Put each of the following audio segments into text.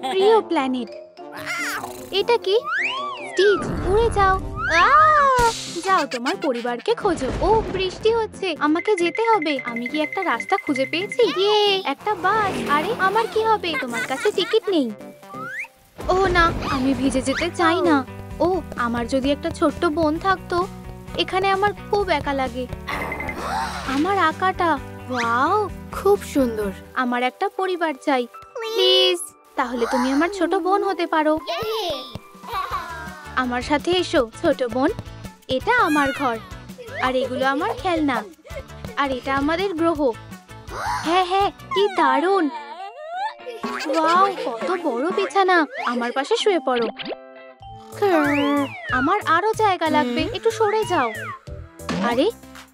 প্রিয় প্ল্যানেট। এটা কি? স্টিচ, উড়ে যাও। যাও তোমার পরিবারকে খোঁজো। ও বৃষ্টি হচ্ছে, আমাকে যেতে হবে। আমি কি একটা রাস্তা খুঁজে পেয়েছি? একটা বাস। আরে আমার কি হবে? তোমার কাছে টিকিট নেই। ও না, আমি ভিজে যেতে চাই না। ও, আমার যদি একটা ছোট্ট বোন থাকতো। এখানে আমার খুব একা লাগে। আমার আঁকাটা, ওয়াও, খুব সুন্দর। আমার একটা পরিবার চাই, প্লিজ। তাহলে তুমি আমার ছোট বোন হতে পারো। আমার সাথে এসো ছোট বোন। এটা আমার ঘর, আর এগুলো আমার খেলনা, আর এটা আমাদের গ্রহ। হ্যাঁ হ্যাঁ, কি দারুণ! ওয়াও, কত বড় বিছানা। আমার পাশে শুয়ে পড়ো। আমার আরো জায়গা লাগবে, একটু সরে যাও। আরে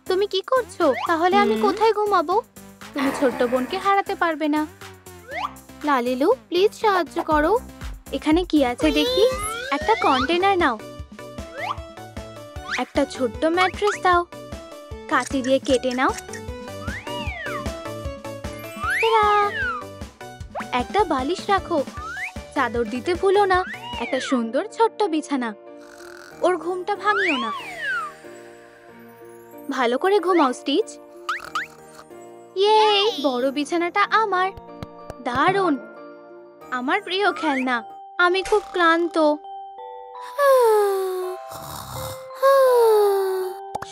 তুমি কি করছো? তাহলে আমি কোথায় ঘুমাবো? তুমি ছোট্ট বোনকে হারাতে পারবে না। লালিলু, প্লিজ সাহায্য করো। এখানে কি আছে দেখি? একটা কন্টেনার নাও। একটা ছোট্ট ম্যাট্রেস দাও। কাঁচি দিয়ে কেটে নাও। একটা বালিশ রাখো। চাদর দিতে ভুলো না। একটা সুন্দর ছোট্ট বিছানা। ওর ঘুমটা ভাঙিও না। ভালো করে ঘুমাও স্টিচ। ইয়ে, বড় বিছানাটা আমার। দারুণ, আমার প্রিয় খেলনা। আমি খুব ক্লান্ত।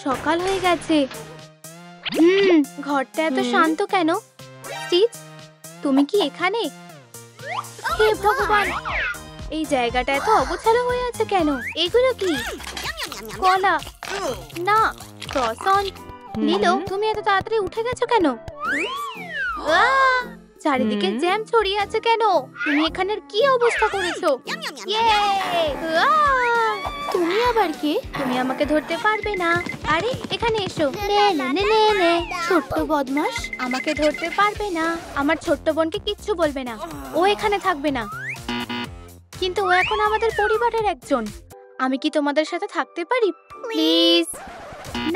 সকাল হয়ে গেছে। ঘরটা এত শান্ত কেন? স্টিচ, তুমি কি এখানে? হে ভগবান, এই জায়গাটা এত অগোছালো হয়ে আছে কেন? এগুলো কি? কলা না, ক্রসন। নীলো, তুমি এত তাড়াতাড়ি উঠে গেছো কেন? চারিদিকে জ্যাম ছড়িয়ে আছে কেন? তুমি এখানের কি অবস্থা করেছো? তুমি আবার কে? তুমি আমাকে ধরতে পারবে না। আরে এখানে এসো। ছোট্ট বদমাশ, আমাকে ধরতে পারবে না। আমার ছোট্ট বোনকে কিচ্ছু বলবে না। ও এখানে থাকবে না। কিন্তু ও এখন আমাদের পরিবারের একজন। আমি কি তোমাদের সাথে থাকতে পারি প্লিজ?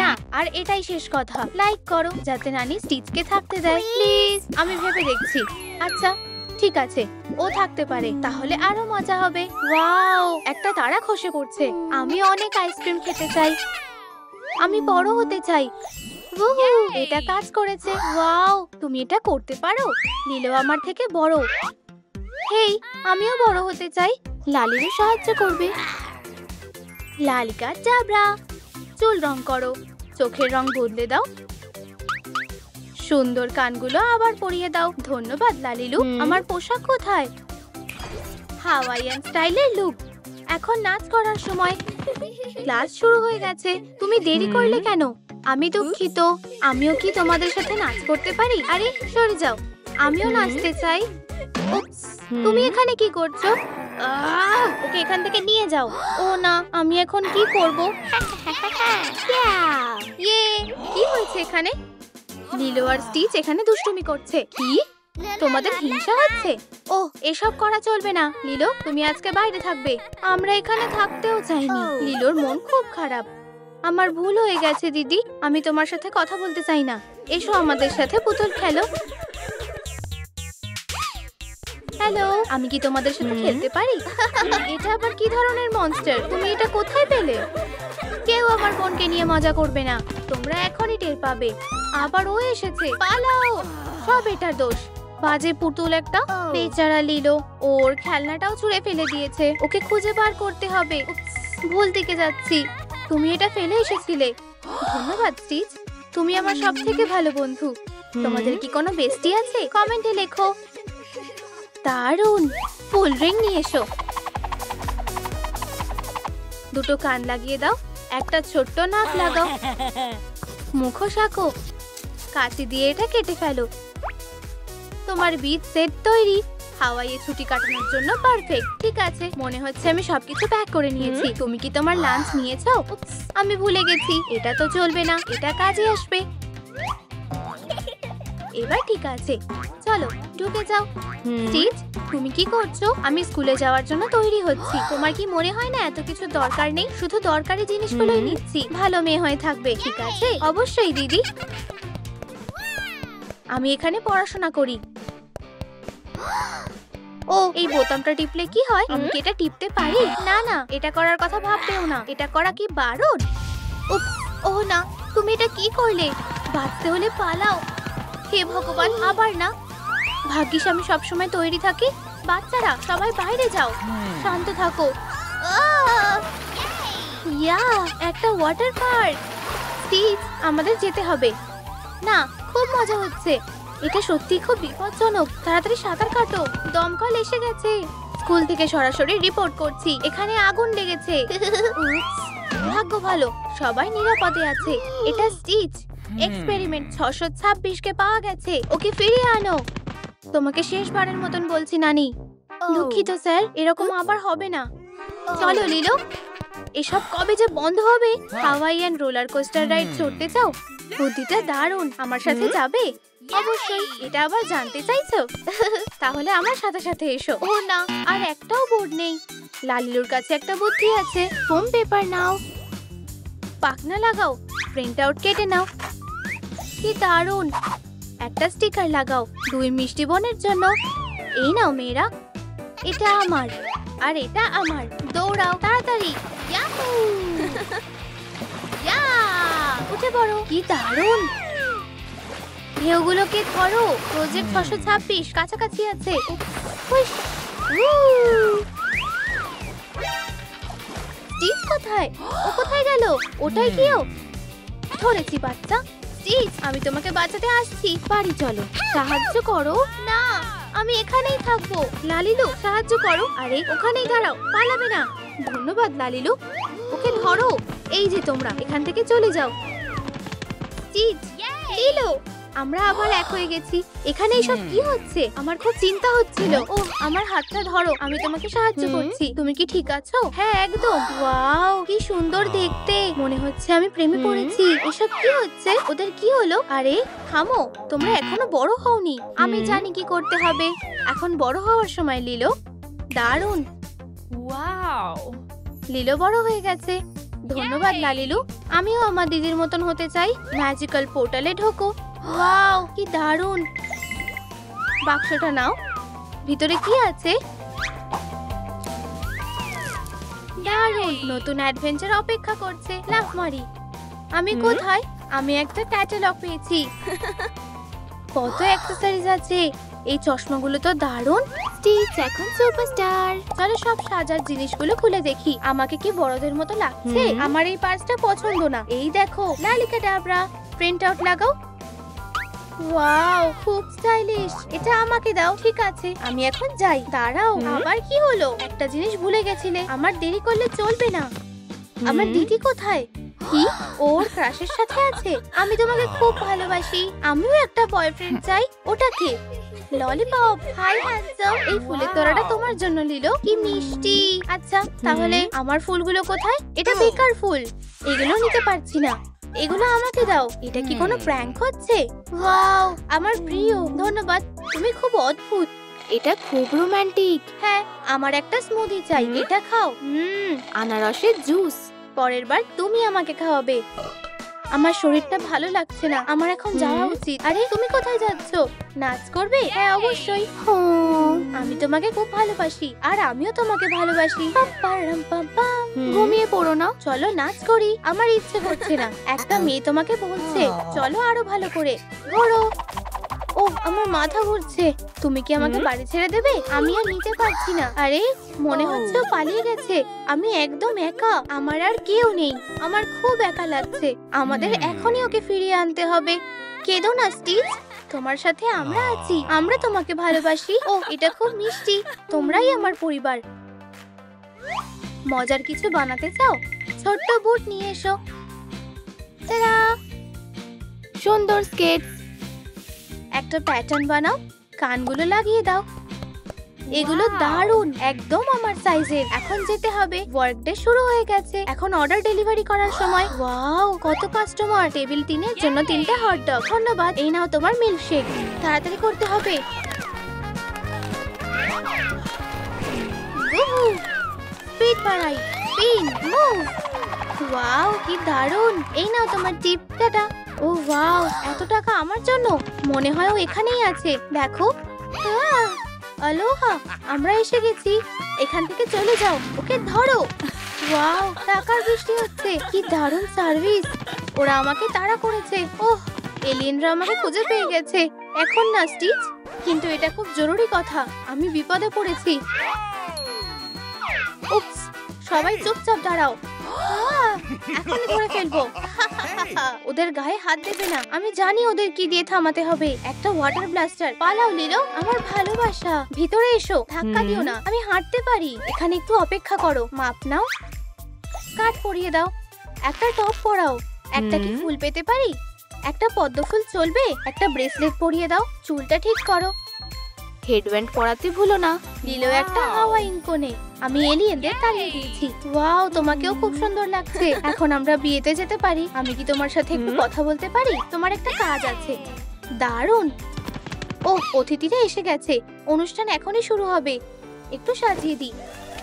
না, আর এটাই শেষ কথা। লাইক করো যাতে নানি স্টিচকে থাকতে দেয় প্লিজ। আমি ভেবে দেখছি। আচ্ছা ঠিক আছে, ও থাকতে পারে, তাহলে আরো মজা হবে। ওয়াও, একটা তারা খসে পড়ছে। আমি অনেক আইসক্রিম খেতে চাই। আমি বড় হতে চাই। এটা কাজ করেছে। ওয়াও, তুমি এটা করতে পারো। নীলো আমার থেকে বড়। হেই, আমিও বড় হতে চাই। লালিরও সাহায্য করবে। লালিকা জাবরা। চুল রং করো, চোখের রং বদলে দাও, সুন্দর কানগুলো আবার পরিয়ে দাও। ধন্যবাদ লালিলু। আমার পোশাক কোথায়? হাওয়াইয়ান স্টাইলের লুক। এখন নাচ করার সময়। ক্লাস শুরু হয়ে গেছে। তুমি দেরি করলে কেন? আমি দুঃখিত। আমিও কি তোমাদের সাথে নাচ করতে পারি? আরে সরে যাও, আমিও নাচতে চাই। তুমি এখানে কি করছো? ওকে এখান থেকে নিয়ে যাও। ও না, আমি এখন কি করব? কি হয়েছে এখানে? নীলো আর স্টিচ এখানে দুষ্টুমি করছে। কি? তোমাদের হিংসা হচ্ছে? ওহ, এসব করা চলবে না। নীলো, তুমি আজকে বাইরে থাকবে। আমরা এখানে থাকতেও চাইনি। নীলোর মন খুব খারাপ। আমার ভুল হয়ে গেছে দিদি। আমি তোমার সাথে কথা বলতে চাই না। এসো আমাদের সাথে পুতুল খেলো। হ্যালো, আমি কি তোমাদের সাথে খেলতে পারি? এটা আবার কি ধরনের মনস্টার? তুমি এটা কোথায় পেলে? কেউ আমার বোনকে নিয়ে মজা করবে না। তোমরা এখনই টের পাবে। আবার ও এসেছে। পালাও, সব এটার দোষ। বাজে পুতুল একটা। বেচারা লিলো, ওর খেলনাটাও ছুঁড়ে ফেলে দিয়েছে। ওকে খুঁজে বার করতে হবে। ভুল দিকে যাচ্ছি। তুমি এটা ফেলে এসেছিলে। ধন্যবাদ স্টিচ, তুমি আমার সবথেকে ভালো বন্ধু। তোমাদের কি কোনো বেস্টি আছে? কমেন্টে লেখো। দারুণ, ফুল রিং নিয়ে এসো। দুটো কান লাগিয়ে দাও, একটা ছোট্ট নাক লাগাও, মুখোশ আঁকো, কাঁচি দিয়ে এটা কেটে ফেলো। তোমার বিচ সেট তৈরি। হাওয়াইয়ে ছুটি কাটানোর জন্য পারফেক্ট। ঠিক আছে, মনে হচ্ছে আমি সবকিছু প্যাক করে নিয়েছি। তুমি কি তোমার লাঞ্চ নিয়েছো? আমি ভুলে গেছি। এটা তো চলবে না, এটা কাজে আসবে। এবার ঠিক আছে, চলো ঢুকে যাও। স্টিচ, তুমি কি করছো? আমি স্কুলে যাওয়ার জন্য তৈরি হচ্ছি। তোমার কি মনে হয় না এত কিছু দরকার নেই? শুধু দরকারি জিনিসগুলোই নিচ্ছি। ভালো মেয়ে হয়ে থাকবে, ঠিক আছে? অবশ্যই দিদি। আমি এখানে পড়াশোনা করি। ও এই বোতামটা টিপলে কি হয়? আমি কি এটা টিপতে পারি? না না, এটা করার কথা ভাবতেও না। এটা করা কি বারণ? ও না, তুমি এটা কি করলে? বাঁচতে হলে পালাও। হে ভগবান, আবার না। ভাগ্যিস আমি সবসময় তৈরি থাকি। বাচ্চারা সবাই বাইরে যাও, শান্ত থাকো। ইয়া, একটা ওয়াটার পার্ক। প্লিজ, আমাদের যেতে হবে। না, খুব মজা হচ্ছে। এটা সত্যি খুব বিপজ্জনক। তাড়াতাড়ি সাঁতার কাটো। দমকল এসে গেছে। স্কুল থেকে সরাসরি রিপোর্ট করছি, এখানে আগুন লেগেছে। ভাগ্য ভালো, সবাই নিরাপদে আছে। এটা স্টিচ। এক্সপেরিমেন্ট 626 কে পাওয়া গেছে। ওকে ফিরিয়ে আনো। তোমাকে শেষবারের মতন বলছি নানি। দুঃখিত স্যার, এরকম আবার হবে না। চলো লিলো, এসব কবে যে বন্ধ হবে? হাওয়াইয়ান রোলার কোস্টার রাইড চড়তে চাও? বুদ্ধিটা দারুণ, আমার সাথে যাবে? অবশ্যই। এটা আবার জানতে চাইছো? তাহলে আমার সাথে সাথে এসো। ও না, আর একটাও বোর্ড নেই। লালিলুর কাছে একটা বুদ্ধি আছে। ফোম পেপার নাও, পাখনা লাগাও, প্রিন্ট আউট কেটে নাও। কি দারুণ! একটা স্টিকার লাগাও 2 মিষ্টি বোনের জন্য। এই নাও মেয়েরা, এটা আমার আর এটা আমার। দৌড়াও তাড়াতাড়ি। ইয়াহু! ইয়া! উঠে পড়ো। কি দারুণ! ঢেউগুলোকে ধরো। প্রজেক্ট 626 কাছাকাছি আছে। স্টিচ কোথায়? ও কোথায় গেল? ওটাই কিও? ধরেছি বাচ্চা। স্টিচ, আমি তোমাকে বাঁচাতে আসছি। বাড়ি চলো। সাহায্য করো। না, আমি এখানেই থাকবো। লালিলু, সাহায্য করো। আরে ওখানেই দাঁড়াও, পালাবে না। ধন্যবাদ লালিলু। ওকে ধরো। এই যে তোমরা এখান থেকে চলে যাও। স্টিচ, লিলো, আমরা আবার এক হয়ে গেছি। এখানে এসব কি হচ্ছে? আমার খুব চিন্তা হচ্ছিল। ও, আমার হাতটা ধরো, আমি তোমাকে সাহায্য করছি। তুমি কি ঠিক আছো? হ্যাঁ, একদম। ওয়াও, কি সুন্দর দেখতে। মনে হচ্ছে আমি প্রেমে পড়েছি। এসব কি হচ্ছে? ওদের কি হলো? আরে থামো, তোমরা এখনো বড় হওনি। আমি জানি কি করতে হবে। এখন বড় হওয়ার সময় লিলো। দারুণ। ওয়াও, লিলো বড় হয়ে গেছে। ধন্যবাদ লালিলু। আমিও আমার দিদির মতন হতে চাই। ম্যাজিক্যাল পোর্টালে ঢোকো। ওয়াও, কি দারুণ। বাক্সটা নাও। ভিতরে কি আছে? দারুণ, নতুন অ্যাডভেঞ্চার অপেক্ষা করছে। লাফ মারি। আমি কোথায়? আমি একটা ক্যাটালগ পেয়েছি। কত অ্যাক্সেসরিজ আছে। এই চশমাগুলো তো দারুণ। স্টিচ এখন সুপারস্টার। চলো সব সাজার জিনিসগুলো খুলে দেখি। আমাকে কি বড়দের মতো লাগছে? আমার এই পার্সটা পছন্দ না। এই দেখো, লালিকা ডাবরা। প্রিন্ট আউট লাগাও। ওয়াও, খুব স্টাইলিশ। এটা আমাকে দাও। ঠিক আছে, আমি এখন যাই। দাঁড়াও, আবার কি হলো? একটা জিনিস ভুলে গেছিলে। আমার দেরি করলে চলবে না। আমার দিদি কোথায়? কি ওর ক্রাশের সাথে আছে? আমি তোমাকে খুব ভালোবাসি। আমিও একটা বয়ফ্রেন্ড চাই। ওটা কে? ললিপপ। High handsome. এই ফুলের তোড়াটা তোমার জন্য লিলো। কি মিষ্টি। আচ্ছা, তাহলে আমার ফুলগুলো কোথায়? এটা বেকার ফুল। এগুলো নিতে পারছি না। এগুলো আমাকে দাও। এটা কি কোনো প্র্যাঙ্ক হচ্ছে? ওয়াও, আমার প্রিয়। ধন্যবাদ, তুমি খুব অদ্ভুত। এটা খুব রোমান্টিক। হ্যাঁ, আমার একটা স্মুদি চাই। এটা খাও। আনারসের জুস। পরের বার তুমি আমাকে খাওয়াবে। আমার শরীরটা ভালো লাগছে না। আমার এখন যাওয়া উচিত। আরে তুমি কোথায় যাচ্ছ? নাচ করবে? হ্যাঁ, অবশ্যই। আমি তোমাকে খুব ভালোবাসি আর আমিও তোমাকে ভালোবাসি। ঘুমিয়ে পড়ো না। চলো নাচ করি। আমার ইচ্ছে করছে না। একটা মেয়ে তোমাকে বলছে চলো আরো ভালো করে ঘোরো। ও, আমার মাথা ঘুরছে। তুমি কি আমাকে বাড়ি ছেড়ে দেবে? আমি আর নিতে পারছি না। আরে মনে হচ্ছে ও পালিয়ে গেছে। আমি একদম একা। আমার আর কেউ নেই। আমার খুব একা লাগছে। আমাদের এখনই ওকে ফিরিয়ে আনতে হবে। কেঁদো না স্টিচ, তোমার সাথে আমরা আছি। আমরা তোমাকে ভালোবাসি। ও, এটা খুব মিষ্টি। তোমরাই আমার পরিবার। মজার কিছু বানাতে চাও? ছোট্ট বুট নিয়ে এসো। তারা সুন্দর স্কেটস। একটা প্যাটার্ন বানাও। কানগুলো লাগিয়ে দাও। এগুলো দারুণ, একদম আমার সাইজের। এখন যেতে হবে। ওয়ার্ক ডে শুরু হয়ে গেছে। এখন অর্ডার ডেলিভারি করার সময়। ওয়াও, কত কাস্টমার। টেবিল 3-এর জন্য 3টে হটডগ। ধন্যবাদ। এই নাও তোমার মিল্কশেক। তাড়াতাড়ি করতে হবে। স্পিড বাড়াই। Spin, move. ওয়াও, কি দারুণ। এই নাও তোমার টিপ। টাটা। ও ওয়াও, এত টাকা আমার জন্য। মনে হয় ও এখানেই আছে। দেখো। আলোহা, আমরা এসে গেছি। এখান থেকে চলে যাও, ওকে ধরো। ওয়াও, টাকার বৃষ্টি হচ্ছে। কি দারুণ সার্ভিস। ওরা আমাকে তাড়া করেছে। ওহ, এলিয়েনরা আমাকে খুঁজে পেয়ে গেছে। এখন না স্টিচ, কিন্তু এটা খুব জরুরি কথা। আমি বিপদে পড়েছি। উপস, সবাই চুপচাপ দাঁড়াও। এখনই ধরে ফেলবো। ওদের গায়ে হাত দেবে না। আমি জানি ওদের কি দিয়ে থামাতে হবে। একটা ওয়াটার ব্লাস্টার। পালাও লিলো, আমার ভালোবাসা। ভিতরে এসো, ধাক্কা দিও না। আমি হাঁটতে পারি। এখানে একটু অপেক্ষা করো। মাপ নাও, কাট পরিয়ে দাও। একটা টপ পরাও। একটা কি ফুল পেতে পারি? একটা পদ্ম ফুল চলবে? একটা ব্রেসলেট পরিয়ে দাও। চুলটা ঠিক করো। হেডব্যান্ড পরাতে ভুলো না। লিলো একটা হাওয়াইন কোণে। আমি এলিয়েনদের তাড়িয়ে দিয়েছি। ওয়াও, তোমাকেও খুব সুন্দর লাগছে। এখন আমরা বিয়েতে যেতে পারি। আমি কি তোমার সাথে একটু কথা বলতে পারি? তোমার একটা কাজ আছে। দারুণ। ও, অতিথিরা এসে গেছে। অনুষ্ঠান এখনই শুরু হবে। একটু সাজিয়ে দিই।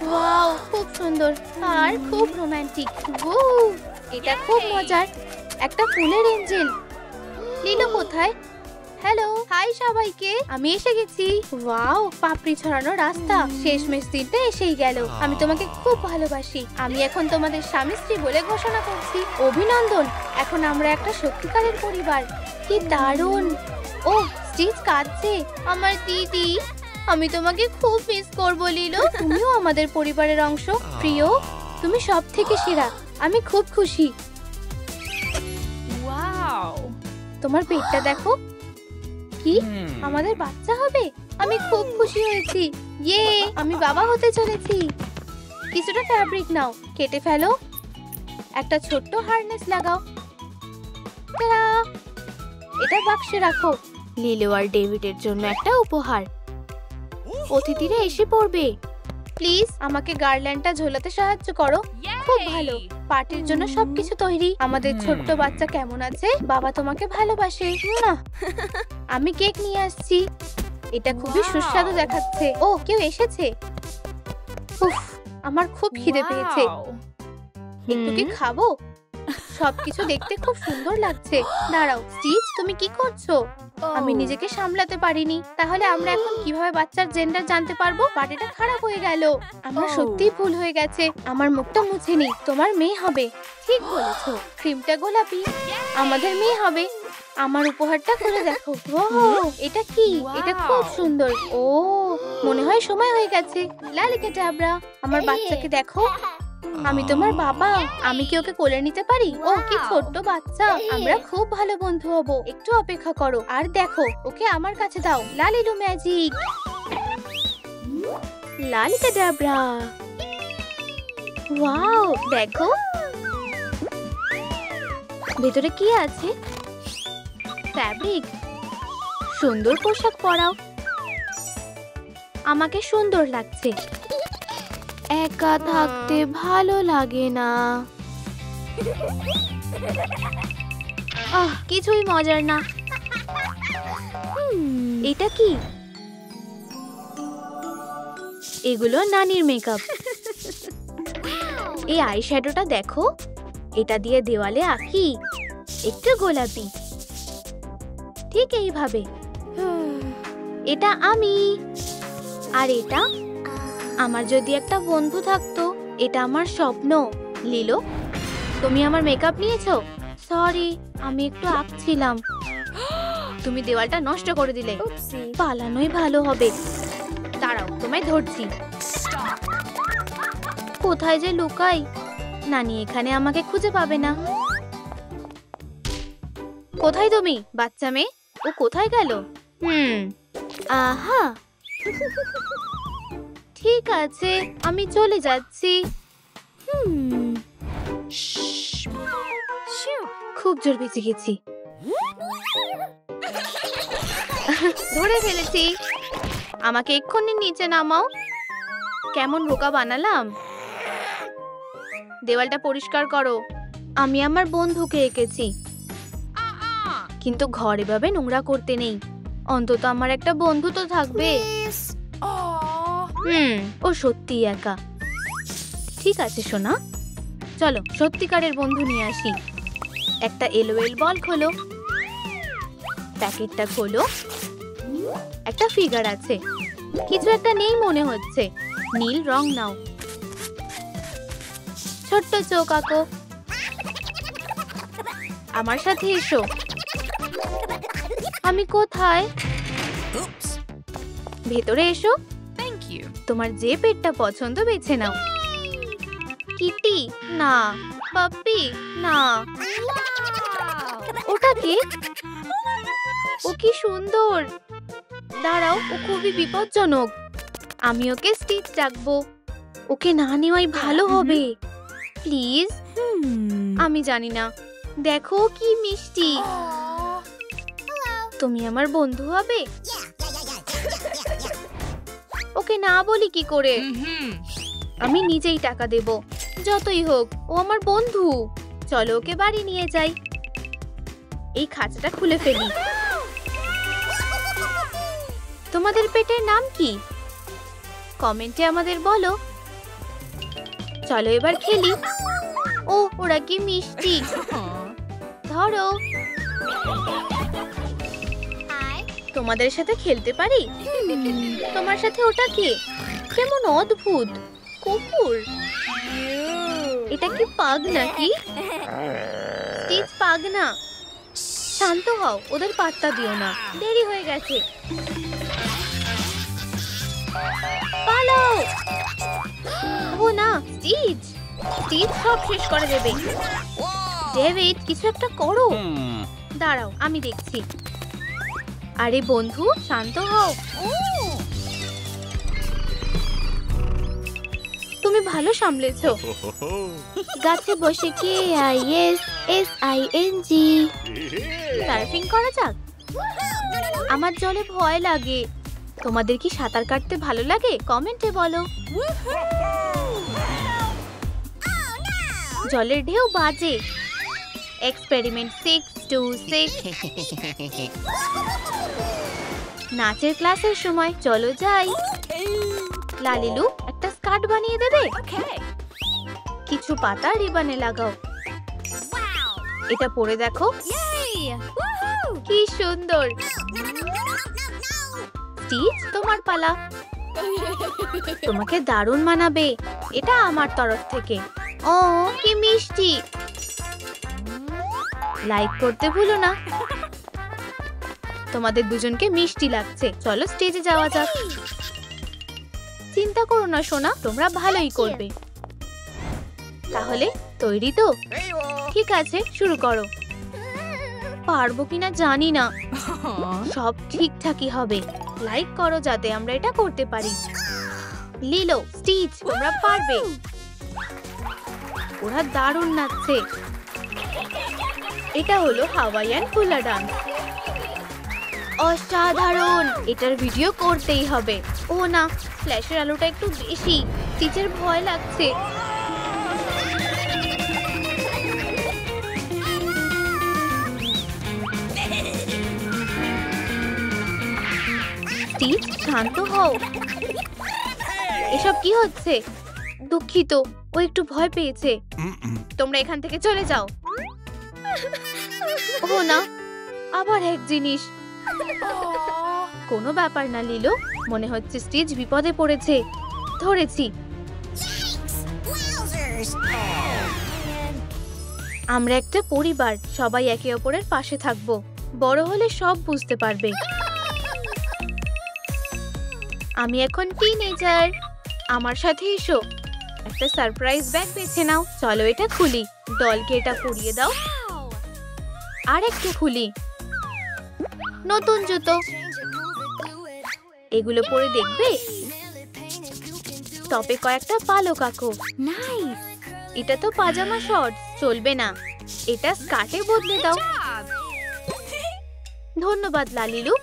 ওয়াও, খুব সুন্দর আর খুব রোমান্টিক। এটা খুব মজার। একটা ফুলের এঞ্জেল। লিলো কোথায়? হ্যালো, হাই সবাইকে, আমি এসে গেছি। ওয়াও, পাপড়ি ছড়ানো রাস্তা। শেষমেশ দিনটা এসেই গেল। আমি তোমাকে খুব ভালোবাসি। আমি এখন তোমাদের স্বামী স্ত্রী বলে ঘোষণা করছি। অভিনন্দন, এখন আমরা একটা সত্যিকারের পরিবার। কি দারুণ। ও, স্টিচ কাঁদছে। আমার দিদি, আমি তোমাকে খুব মিস করবো লিলো। তুমিও আমাদের পরিবারের অংশ। প্রিয়, তুমি সব থেকে সেরা। আমি খুব খুশি। Wow! তোমার পেটটা দেখো। কি, আমাদের বাচ্চা হবে? আমি খুব খুশি হয়েছি। ইয়ে, আমি বাবা হতে চলেছি। কিছুটা ফ্যাব্রিক নাও, কেটে ফেলো। একটা ছোট্ট হারনেস লাগাও। টাটা! এটা বাক্সে রাখো। লিলো আর ডেভিডের জন্য একটা উপহার। অতিথিরা এসে পড়বে। প্লিজ আমাকে গার্ল্যান্ডটা ঝোলাতে সাহায্য করো। খুব ভালো। পার্টির জন্য সবকিছু তৈরি। আমাদের ছোট্ট বাচ্চা কেমন আছে? বাবা তোমাকে ভালোবাসে। আমি কেক নিয়ে আসছি। এটা খুবই সুস্বাদু দেখাচ্ছে। ও, কেউ এসেছে। উফ, আমার খুব খিদে পেয়েছে। একটু কি খাবো? সবকিছু দেখতে খুব সুন্দর লাগছে। দাঁড়াও স্টিচ, তুমি কি করছো? আমি নিজেকে সামলাতে পারিনি। তাহলে আমরা এখন কিভাবে বাচ্চার জেন্ডার জানতে পারবো? পার্টিটা খারাপ হয়ে গেল। আমার সত্যিই ভুল হয়ে গেছে। আমার মুখটা মুছে নি। তোমার মেয়ে হবে। ঠিক বলেছো। ক্রিমটা গোলাপি। আমাদের মেয়ে হবে। আমার উপহারটা খুলে দেখো। ওহ, এটা কি? এটা খুব সুন্দর। ও, মনে হয় সময় হয়ে গেছে। লালিকা ডাবরা, আমার বাচ্চাকে দেখো। আমি তোমার বাবা। আমি কি ওকে কোলে নিতে পারি? ও, কি ছোট্ট বাচ্চা। আমরা খুব ভালো বন্ধু হব। একটু অপেক্ষা করো আর দেখো। ওকে আমার কাছে দাও। লালিলু ম্যাজিক। লালিকা ডাবরা। ওয়াও, দেখো ভেতরে কি আছে। ফ্যাব্রিক। সুন্দর পোশাক পরাও। আমাকে সুন্দর লাগছে। একা থাকতে ভালো লাগে না। কিছুই মজার না। এটা কি? এগুলো নানির মেকআপ। এই আইশ্যাডোটা দেখো। এটা দিয়ে দেওয়ালে আঁকি। একটু গোলাপি। ঠিক এইভাবে। এটা আমি। আর এটা আমার যদি একটা বন্ধু থাকতো। এটা আমার স্বপ্ন। লিলো, তুমি আমার মেকআপ নিয়েছো? সরি, আমি একটু আঁকছিলাম। তুমি দেওয়ালটা নষ্ট করে দিলে। পালানোই ভালো হবে। দাঁড়াও, তোমায় ধরছি। কোথায় যে লুকাই? নানি এখানে আমাকে খুঁজে পাবে না। কোথায় তুমি, বাচ্চা মেয়ে? ও কোথায় গেল? আহা, ঠিক আছে, আমি চলে যাচ্ছি। খুব জোর বেঁচে গেছি। ধরে ফেলেছি। আমাকে এক্ষুনি নিচে নামাও। কেমন বোকা বানালাম। দেওয়ালটা পরিষ্কার করো। আমি আমার বন্ধুকে এঁকেছি, কিন্তু ঘর এভাবে নোংরা করতে নেই। অন্তত আমার একটা বন্ধু তো থাকবে। ও সত্যি একা। ঠিক আছে সোনা, চলো সত্যিকারের বন্ধু নিয়ে আসি। একটা এলওএল বল খোলো। প্যাকেটটা খোলো। একটা ফিগার আছে। কিছু একটা নেই মনে হচ্ছে। নীল রং নাও। ছোট্ট চোখ আঁকো। আমার সাথে এসো। আমি কোথায়? ভেতরে এসো। Thank you. তোমার যে পেটটা পছন্দ বেছে নাও। কিটি না, পাপ্পি না। ওটা কি? ও কি সুন্দর। দাঁড়াও, ও খুবই বিপজ্জনক। আমি ওকে স্টিচ ডাকবো। ওকে না নেওয়াই ভালো হবে। প্লিজ। আমি জানি না। দেখো কি মিষ্টি। তুমি আমার বন্ধু হবে? ওকে না বলি কি করে? আমি নিজেই টাকা দেব। যতই হোক, ও আমার বন্ধু। চলো ওকে বাড়ি নিয়ে যাই। এই খাঁচাটা খুলে ফেলি। তোমাদের পেটের নাম কি? কমেন্টে আমাদের বলো। চলো এবার খেলি। ও, ওরা কি মিষ্টি। ধরো। তোমাদের সাথে খেলতে পারি? তোমার সাথে ওটা কে? কেমন অদ্ভুত। কুকুর। এটা কি পাগ নাকি? স্টিচ পাগ না। শান্ত হও, ওদের পাত্তা দিও না। দেরি হয়ে গেছে। পালাও। ও না, স্টিচ। স্টিচ সব শেষ করে দেবে। ডেভিড, কিছু একটা করো। দাঁড়াও, আমি দেখছি। আরে বন্ধু, শান্ত হও। তুমি ভালো সামলেছো। গাছে বসে KISSING সার্ফিং করা যাক। আমার জলে ভয় লাগে। তোমাদের কি সাঁতার কাটতে ভালো লাগে? কমেন্টে বলো। জলের ঢেউ বাজে। এক্সপেরিমেন্ট 626। নাচের ক্লাসের সময়। চলো যাই। লালিলু, একটা স্কার্ট বানিয়ে দেবে? কিছু পাতা রিবনে লাগাও। এটা পরে দেখো। কি সুন্দর। স্টিচ, তোমার পালা। তোমাকে দারুণ মানাবে। এটা আমার তরফ থেকে। ও কি মিষ্টি। লাইক করতে ভুলো না। তোমাদের দুজনকে মিষ্টি লাগছে। চলো স্টেজে যাওয়া যাক। চিন্তা করো না সোনা, তোমরা ভালোই করবে। তাহলে তৈরি তো? ঠিক আছে, শুরু করো। পারবো কিনা জানি না। সব ঠিকঠাকই হবে। লাইক করো যাতে আমরা এটা করতে পারি। লিলো, স্টিচ, তোমরা পারবে। ওরা দারুণ নাচছে। এটা হলো হাওয়াইয়ান হুলা ডান্স। অসাধারণ। এটার ভিডিও করতেই হবে। ও না, ফ্ল্যাশের আলোটা একটু বেশি। স্টিচের ভয় লাগছে। স্টিচ, শান্ত হও। এসব কি হচ্ছে? দুঃখিত, ও একটু ভয় পেয়েছে। তোমরা এখান থেকে চলে যাও। ও না, আবার এক জিনিস। কোনো ব্যাপার না লিলো। মনে হচ্ছে স্টিচ বিপদে পড়েছে। ধরেছি। আমরা একটা পরিবার। সবাই একে অপরের পাশে থাকবো। বড় হলে সব বুঝতে পারবে। আমি এখন টিনেজার। আমার সাথে এসো। একটা সারপ্রাইজ ব্যাগ বেছে নাও। চলো এটা খুলি। ডলকে এটা পরিয়ে দাও। আর একটু খুলি। নতুন জুতো। এগুলো পরে দেখবে। টপে কয়েকটা পালক আঁকো। নাইস। এটা তো পাজামা শর্টস, চলবে না। এটা স্কার্টে বদলে দাও। ধন্যবাদ লালিলু।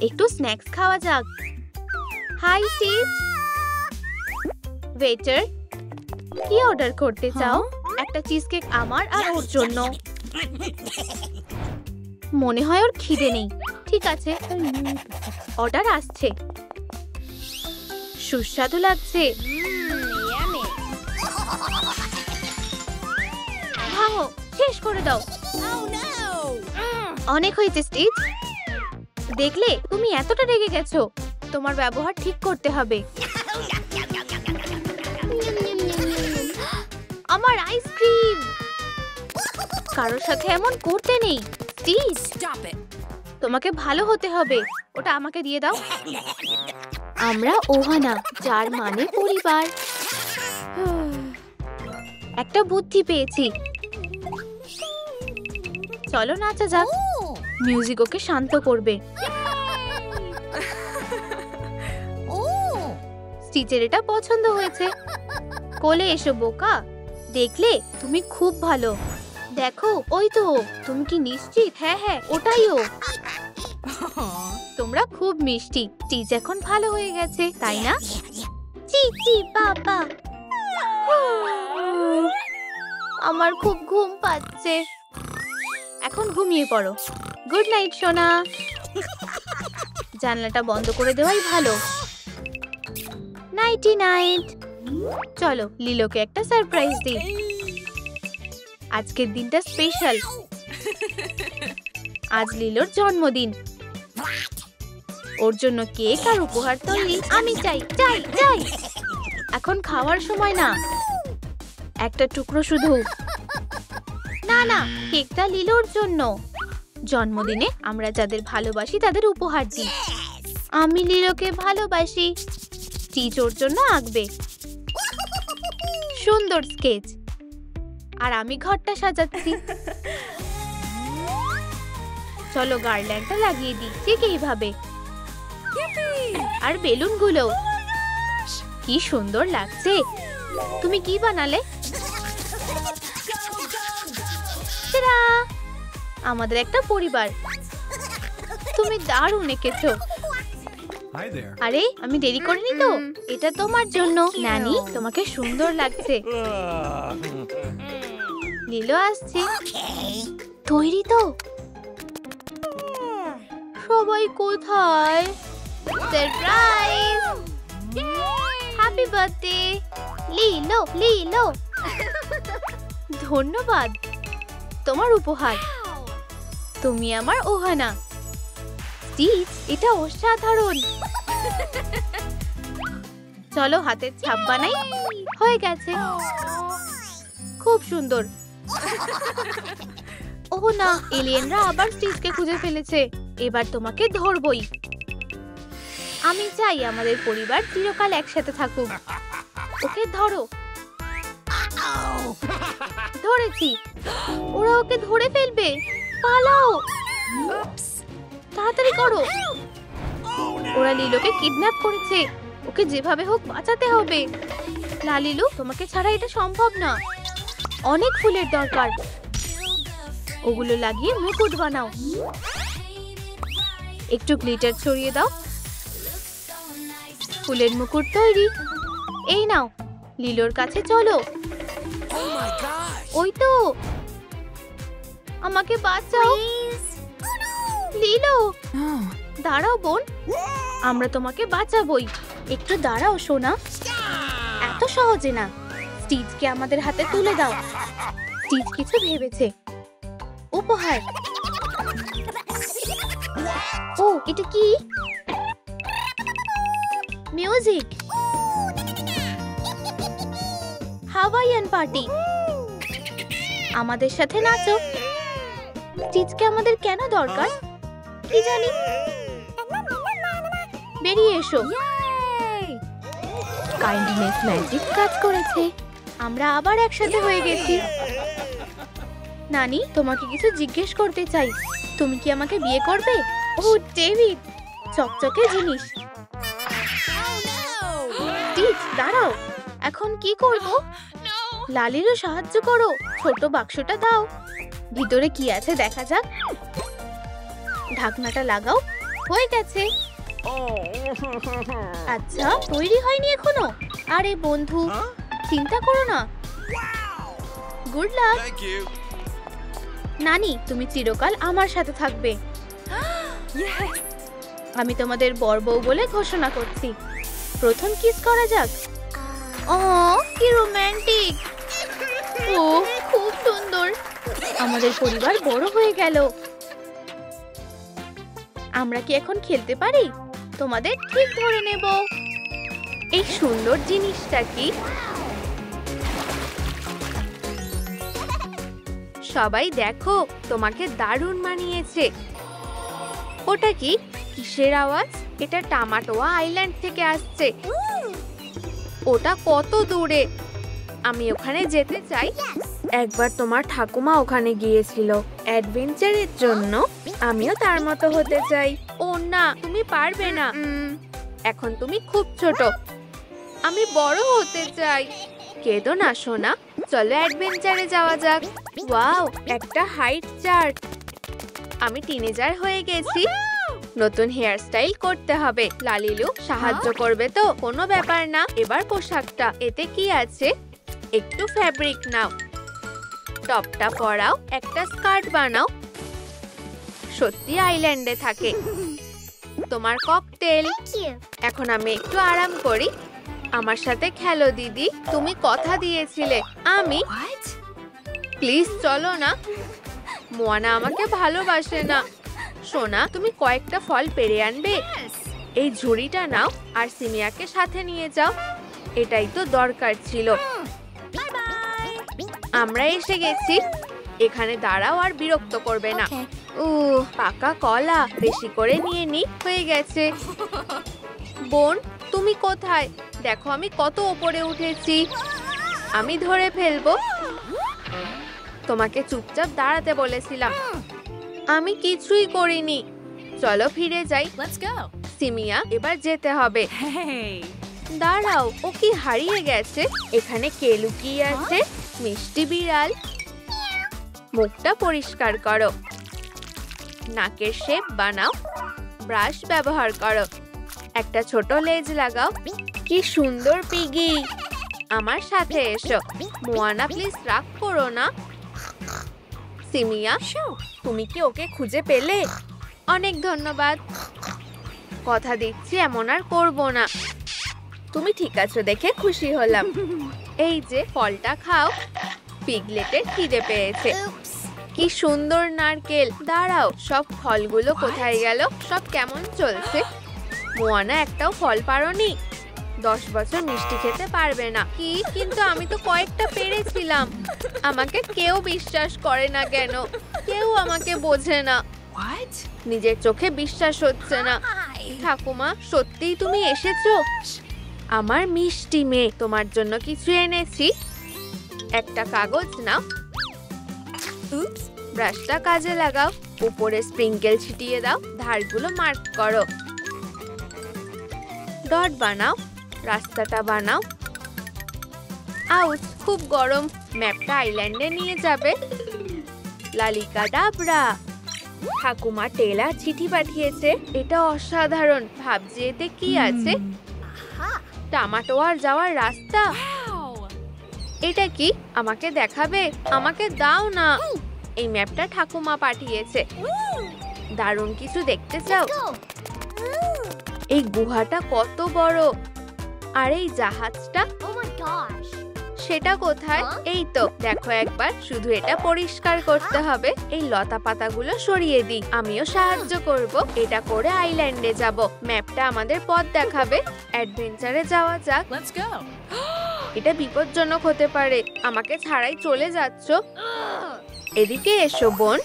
একটু স্ন্যাক্স খাওয়া যাক। Hi Stitch. ওয়েটার, কি অর্ডার করতে চাও? একটা চিজ কেক আমার আর ওর জন্য। মনে হয় ওর খিদে নেই। ঠিক আছে, অর্ডার আসছে। সুস্বাদু লাগছে। ভাঙো, শেষ করে দাও। অনেক হয়েছে স্টিচ। দেখলে, তুমি এতটা রেগে গেছো। তোমার ব্যবহার ঠিক করতে হবে। আমার আইসক্রিম! কারোর সাথে এমন করতে নেই। Please Stop it. তোমাকে ভালো হতে হবে। ওটা আমাকে দিয়ে দাও। আমরা ওহানা, যার মানে পরিবার। একটা বুদ্ধি পেয়েছি। চলো নাচা যাক। মিউজিক ওকে শান্ত করবে। স্টিচের এটা পছন্দ হয়েছে। কোলে এসো বোকা। দেখলে তুমি খুব ভালো। দেখো ওই তো। তুমি কি নিশ্চিত? হ্যাঁ হ্যাঁ, ওটাই ও। তোমরা খুব মিষ্টি। স্টিচ এখন ভালো হয়ে গেছে, তাই না? চি চি বাবা। আমার খুব ঘুম পাচ্ছে। এখন ঘুমিয়ে পড়ো। গুড নাইট সোনা। জানলাটা বন্ধ করে দেওয়াই ভালো। Nighty night. চলো লিলোকে একটা সারপ্রাইজ দিই। আজকের দিনটা স্পেশাল। আজ লিলোর জন্মদিন। ওর জন্য কেক আর উপহার তৈরি। আমি চাই চাই চাই। এখন খাওয়ার সময় না, একটা টুকরো শুধু। না না, কেকটা লিলোর জন্য। জন্মদিনে আমরা যাদের ভালোবাসি তাদের উপহার দিই। আমি লিলোকে ভালোবাসি। স্টিচ ওর জন্য আঁকবে সুন্দর স্কেচ। আর আমি ঘরটা সাজাচ্ছি। চলো গার্ল্যান্ডটা লাগিয়ে দিই ঠিক এইভাবে। আর বেলুনগুলো কি সুন্দর লাগছে। তুমি কি বানালে? টাটা! আমাদের একটা পরিবার। তুমি দারুণ এঁকেছো। আরে আমি দেরি করিনি তো? এটা তোমার জন্য নানি। তোমাকে সুন্দর লাগছে। লিলো আসছে। তৈরি তো? সবাই কোথায়? Surprise! Happy birthday Lilo Lilo. ধন্যবাদ। তোমার উপহার। তুমি আমার ওহানা। স্টিচ, এটা অসাধারণ। চলো হাতের ছাপ বানাই। হয়ে গেছে। খুব সুন্দর। ওহ না, এলিয়েনরা আবার স্টিচকে খুঁজে ফেলেছে। এবার তোমাকে ধরবই। আমি চাই আমাদের পরিবার চিরকাল একসাথে থাকুক। ওকে ধরো। ধরেছি। ওরা ওকে ধরে ফেলবে। পালাও। তাড়াতাড়ি করো। ওরা লিলোকে কিডন্যাপ করেছে। ওকে যেভাবে হোক বাঁচাতে হবে। লালিলু, তোমাকে ছাড়া এটা সম্ভব না। অনেক ফুলের দরকার। ওগুলো লাগিয়ে মুকুট বানাও। একটু গ্লিটার ছড়িয়ে দাও। ফুলের মুকুট তৈরি। এই নাও, লিলোর কাছে চলো। ওই তো। আমাকে বাঁচাও লিলো। দাঁড়াও বোন, আমরা তোমাকে বাঁচাবই। একটু দাঁড়াও সোনা। এত সহজে না। স্টিচকে আমাদের হাতে তুলে দাও। স্টিচ কিছু ভেবেছে। উপহার। ও, এটা কি? মিউজিক। Hawaiian party. আমাদের সাথে নাচো। স্টিচকে আমাদের কেন দরকার কি জানি। বেরিয়ে এসো। কাইন্ডনেস ম্যাজিক কাজ করেছে। আমরা আবার একসাথে হয়ে গেছি। নানি, তোমাকে কিছু জিজ্ঞেস করতে চাই। তুমি কি আমাকে বিয়ে করবে? ও ডেভিড, চকচকে জিনিস। স্টিচ, দাঁড়াও। এখন কি করব? লালিরও সাহায্য করো। ছোট বাক্সটা দাও। ভিতরে কি আছে দেখা যাক। ঢাকনাটা লাগাও। হয়ে গেছে। আচ্ছা, তৈরি হয়নি এখনো? আরে বন্ধু, চিন্তা করো না। Good luck. নানি, তুমি চিরকাল আমার সাথে থাকবে। আমি তোমাদের বর বউ বলে ঘোষণা করছি। প্রথম কিস করা যাক। ও কি রোমান্টিক। ও খুব সুন্দর। আমাদের পরিবার বড় হয়ে গেল। আমরা কি এখন খেলতে পারি? তোমাদের ঠিক ধরে নেব। এই সুন্দর জিনিসটা কি? সবাই দেখো, তোমাকে দারুণ মানিয়েছে। ওটা কি? কিসের আওয়াজ? এটা টামাটোয়া আইল্যান্ড থেকে আসছে। ওটা কত দূরে? আমি ওখানে যেতে চাই। একবার তোমার ঠাকুমা ওখানে গিয়েছিল অ্যাডভেঞ্চারের জন্য, আমিও তার মতো হতে চাই। ও না, তুমি পারবে না। এখন তুমি খুব ছোট, আমি বড় হতে চাই। কেঁদো না সোনা, চলো অ্যাডভেঞ্চারে যাওয়া যাক। ওয়াও, একটা হাইট চার্ট। আমি টিনেজার হয়ে গেছি। নতুন হেয়ার স্টাইল করতে হবে। লালিলু সাহায্য করবে তো? কোনো ব্যাপার না। এবার পোশাকটা, এতে কি আছে? একটু ফ্যাব্রিক নাও, টপটা পরাও, একটা স্কার্ট বানাও। সত্যি আইল্যান্ডে থাকে। তোমার ককটেল। এখন আমি একটু আরাম করি। আমার সাথে খেলো দিদি, তুমি কথা দিয়েছিলে। আমি? প্লিজ চলো না। মোয়ানা আমাকে ভালোবাসে না। সোনা, তুমি কয়েকটা ফল পেড়ে আনবে। এই ঝুড়িটা নাও আর সিমিয়াকে সাথে নিয়ে যাও। এটাই তো দরকার ছিল। আমরা এসে গেছি। এখানে দাঁড়াও আর বিরক্ত করবে না। পাকা কলা, বেশি করে নিয়ে নি। হয়ে গেছে। বোন, তুমি কোথায়? দেখো আমি কত উপরে উঠেছি। আমি ধরে ফেলবো। তোমাকে চুপচাপ দাঁড়াতে বলেছিলাম। আমি কিছুই করিনি। চলো ফিরে যাই। সিমিয়া, এবার যেতে হবে। দাঁড়াও, ও কি হারিয়ে গেছে? এখানে কে লুকিয়ে আছে? মিষ্টি বিড়াল। মুখটা পরিষ্কার করো, নাকের শেপ বানাও, ব্রাশ ব্যবহার করো, একটা ছোট লেজ লাগাও। কি সুন্দর পিগি। আমার সাথে এসো। মোয়ানা, প্লিজ রাগ করো না। সিমিয়া, তুমি কি ওকে খুঁজে পেলে? অনেক ধন্যবাদ। কথা দিচ্ছি এমন আর করবো না। তুমি ঠিক আছো দেখে খুশি হলাম। এই যে ফলটা খাও। পিগলেটের খিদে পেয়েছে। কি সুন্দর নারকেল। দাঁড়াও, সব ফলগুলো কোথায় গেল? সব কেমন চলছে? মোয়ানা, একটাও ফল পারোনি? 10 বছর মিষ্টি খেতে পারবে না কি? কিন্তু আমি তো কয়েকটা পেরেছিলাম। আমাকে কেউ বিশ্বাস করে না কেন? কেউ আমাকে বোঝে না। নিজের চোখে বিশ্বাস হচ্ছে না। ঠাকুমা, সত্যিই তুমি এসেছো? আমার মিষ্টি মেয়ে, তোমার জন্য কিছু এনেছি। একটা কাগজ নাও, ব্রাশটা কাজে লাগাও, উপরে স্প্রিঙ্কেল ছিটিয়ে দাও, ধারগুলো মার্ক করো, ডট বানাও, রাস্তাটা বানাও। আউচ, খুব গরম। ম্যাপটা আইল্যান্ডে নিয়ে যাবে। লালিকা ডাবরা। ঠাকুমা টেলা চিঠি পাঠিয়েছে। এটা অসাধারণ। ভাবছি এতে কি আছে? টামাটোয়ার যাওয়ার রাস্তা। এটা কি? আমাকে দেখাবে? আমাকে দাও না। এই ম্যাপটা ঠাকুমা পাঠিয়েছে। দারুণ কিছু দেখতে চাও? এই গুহাটা কত বড়। আর এই জাহাজটা, সেটা কোথায়? এই তো, দেখো একবার। শুধু এটা পরিষ্কার করতে হবে। এই লতা পাতাগুলো সরিয়ে দিই। আমিও সাহায্য করব। এটা করে আইল্যান্ডে যাব। ম্যাপটা আমাদের পথ দেখাবে। অ্যাডভেঞ্চারে যাওয়া যাক। এটা বিপজ্জনক হতে পারে। আমাকে ছাড়াই চলে যাচ্ছ? এদিকে এসো বোন।